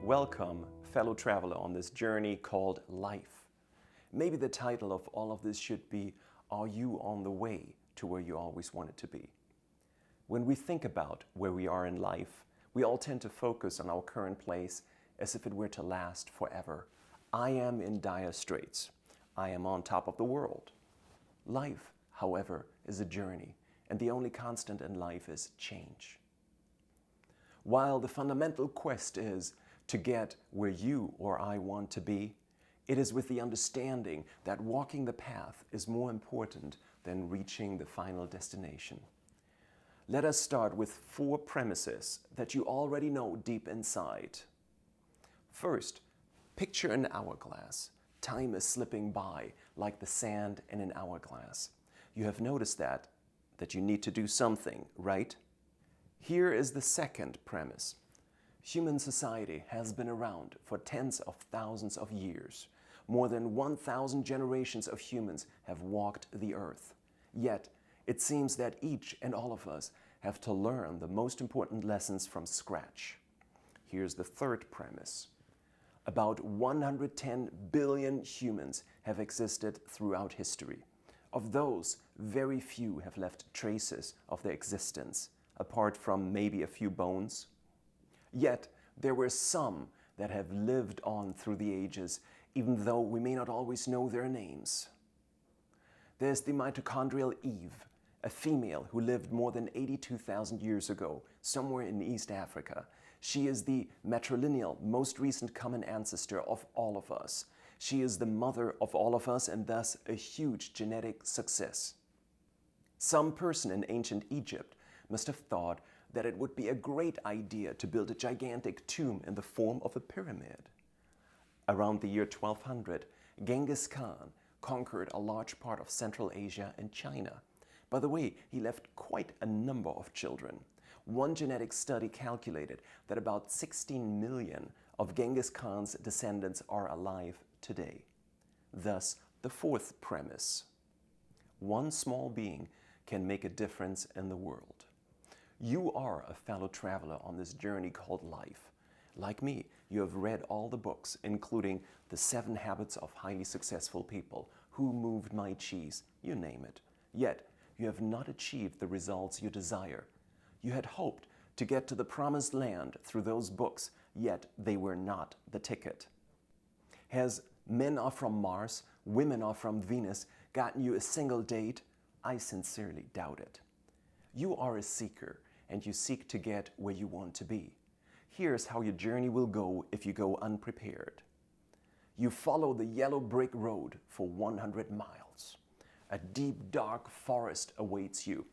Welcome, fellow traveler, on this journey called life. Maybe the title of all of this should be, Are you on the way to where you always wanted to be? When we think about where we are in life, we all tend to focus on our current place as if it were to last forever. I am in dire straits. I am on top of the world. Life, however, is a journey, and the only constant in life is change. While the fundamental quest is to get where you or I want to be, it is with the understanding that walking the path is more important than reaching the final destination. Let us start with 4 premises that you already know deep inside. First, picture an hourglass. Time is slipping by like the sand in an hourglass. You have noticed that you need to do something, right? Here is the second premise. Human society has been around for tens of thousands of years. More than 1,000 generations of humans have walked the earth. Yet, it seems that each and all of us have to learn the most important lessons from scratch. Here's the third premise. About 110 billion humans have existed throughout history. Of those, very few have left traces of their existence, apart from maybe a few bones. Yet, there were some that have lived on through the ages, even though we may not always know their names. There's the mitochondrial Eve, a female who lived more than 82,000 years ago, somewhere in East Africa. She is the matrilineal, most recent common ancestor of all of us. She is the mother of all of us and thus a huge genetic success. Some person in ancient Egypt must have thought that it would be a great idea to build a gigantic tomb in the form of a pyramid. Around the year 1200, Genghis Khan conquered a large part of Central Asia and China. By the way, he left quite a number of children. One genetic study calculated that about 16 million of Genghis Khan's descendants are alive today. Thus, the fourth premise. One small being can make a difference in the world. You are a fellow traveler on this journey called life. Like me, you have read all the books, including The 7 Habits of Highly Successful People, Who Moved My Cheese, you name it. Yet, you have not achieved the results you desire. You had hoped to get to the promised land through those books, yet they were not the ticket. Has Men Are From Mars, Women Are From Venus gotten you a single date? I sincerely doubt it. You are a seeker, and you seek to get where you want to be. Here's how your journey will go if you go unprepared. You follow the yellow brick road for 100 miles. A deep, dark forest awaits you.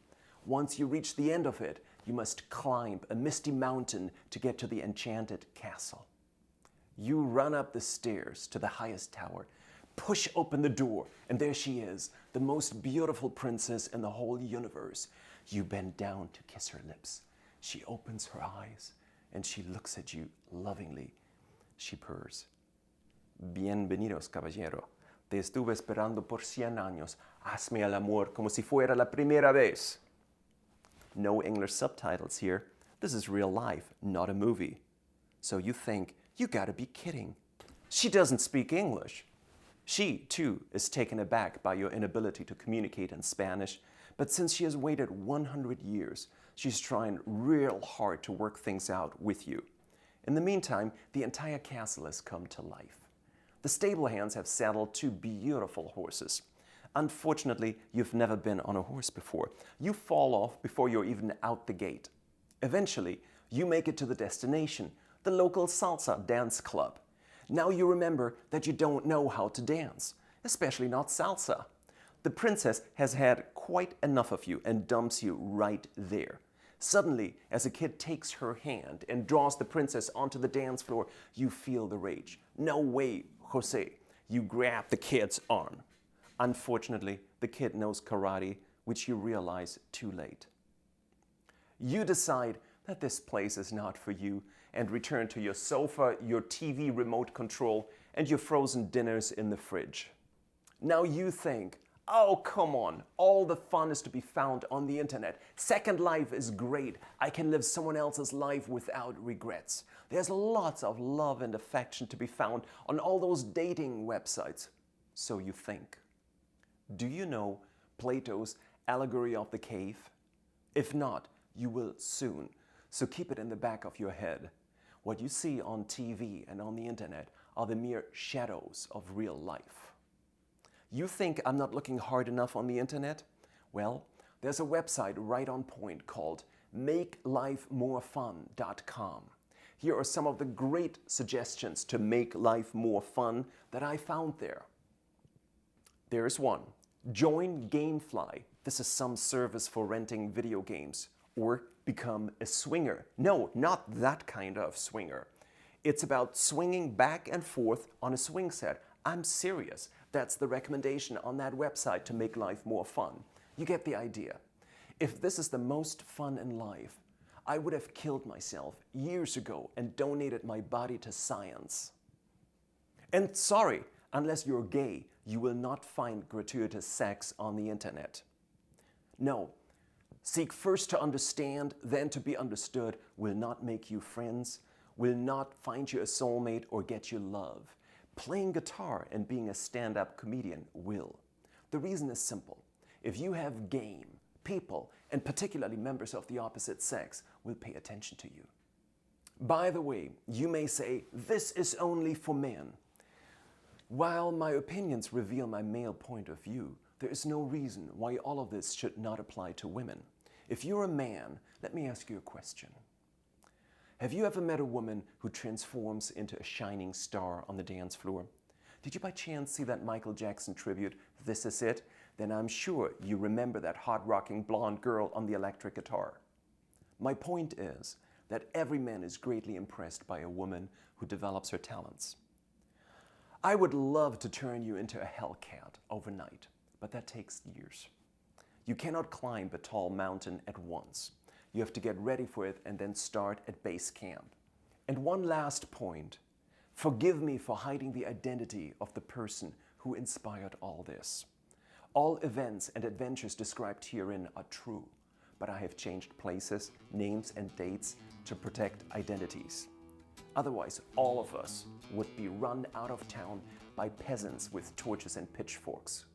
Once you reach the end of it, you must climb a misty mountain to get to the enchanted castle. You run up the stairs to the highest tower, push open the door, and there she is, the most beautiful princess in the whole universe. You bend down to kiss her lips. She opens her eyes, and she looks at you lovingly. She purrs. Bienvenidos, caballero. Te estuve esperando por 100 años. Hazme el amor como si fuera la primera vez. No English subtitles here. This is real life, not a movie. So you think, you gotta be kidding. She doesn't speak English. She, too, is taken aback by your inability to communicate in Spanish, but since she has waited 100 years, she's trying real hard to work things out with you. In the meantime, the entire castle has come to life. The stable hands have saddled 2 beautiful horses. Unfortunately, you've never been on a horse before. You fall off before you're even out the gate. Eventually, you make it to the destination, the local salsa dance club. Now you remember that you don't know how to dance, especially not salsa. The princess has had quite enough of you and dumps you right there. Suddenly, as a kid takes her hand and draws the princess onto the dance floor, you feel the rage. No way, Jose. You grab the kid's arm. Unfortunately, the kid knows karate, which you realize too late. You decide that this place is not for you and return to your sofa, your TV remote control, and your frozen dinners in the fridge. Now you think, Oh, come on. All the fun is to be found on the internet. Second Life is great. I can live someone else's life without regrets. There's lots of love and affection to be found on all those dating websites. So you think. Do you know Plato's allegory of the cave? If not, you will soon. So keep it in the back of your head. What you see on TV and on the internet are the mere shadows of real life. You think I'm not looking hard enough on the internet? Well, there's a website right on point called makelifemorefun.com. Here are some of the great suggestions to make life more fun that I found there. There's one. Join Gamefly. This is some service for renting video games. Or become a swinger. No, not that kind of swinger. It's about swinging back and forth on a swing set. I'm serious. That's the recommendation on that website to make life more fun. You get the idea. If this is the most fun in life, I would have killed myself years ago and donated my body to science. And sorry, unless you're gay, you will not find gratuitous sex on the internet. No. Seek first to understand, then to be understood will not make you friends, will not find you a soulmate or get you love. Playing guitar and being a stand-up comedian will. The reason is simple. If you have game, people, and particularly members of the opposite sex will pay attention to you. By the way, you may say, this is only for men. While my opinions reveal my male point of view, there is no reason why all of this should not apply to women. If you're a man, let me ask you a question. Have you ever met a woman who transforms into a shining star on the dance floor? Did you by chance see that Michael Jackson tribute, This Is It? Then I'm sure you remember that hot-rocking blonde girl on the electric guitar. My point is that every man is greatly impressed by a woman who develops her talents. I would love to turn you into a Hellcat overnight, but that takes years. You cannot climb a tall mountain at once. You have to get ready for it and then start at base camp. And one last point. Forgive me for hiding the identity of the person who inspired all this. All events and adventures described herein are true, but I have changed places, names, and dates to protect identities. Otherwise, all of us would be run out of town by peasants with torches and pitchforks.